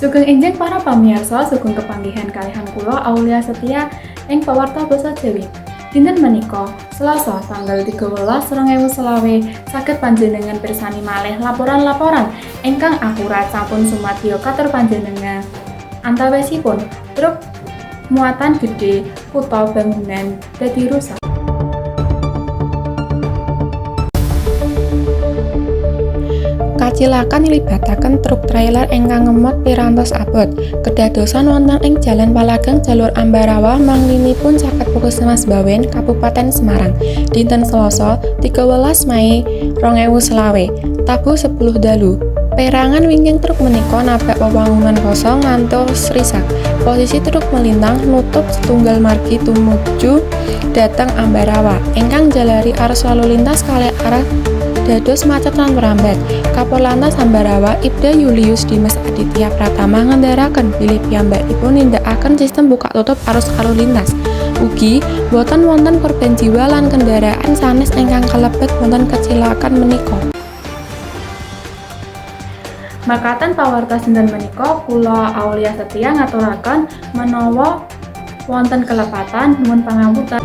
Sugeng enjing para pamirsa, sugeng kepanggihan kalihan kula Aulia Setia ing pawarta basa Jawi. Dinten menika, Selasa tanggal 13/2025 saged panjenengan pirsani malih laporan-laporan ingkang akurat sampun sumadyo katur panjenengan. Antawisipun truk muatan gedhe kutha bangunan dadi rusak. Kacilakan nglibataken truk trailer ingkang ngemot pirantos abot. Kedadosan wonten ing Jalan Palagang jalur Ambarawa manglinipun caket Puskesmas Bawen, Kabupaten Semarang. Dinten Selasa, 13 Mei 2025, tabuh 10 dalu. Perangan wingking truk menika nabrak wewangunan kosong ngantos risak. Posisi truk melintang nutup setunggal margi tumuju dhateng Ambarawa. Ingkang jalari arus lalu lintas kalih arah dados macet lan merambat. Kapollantas Ambarawa Ibda Julius Dimas Aditya Pratama ngendharaken bilih piyambakipun nindakaken sistem buka tutup arus lalu lintas. Ugi boten wonten korban jiwa lan kendaraan sanes ingkang kalebet wonten kacilakan menika. Makaten pawarta dinten menika kula Aulia Setia ngaturaken menawa wonten kelepatan nuwun pangapunten.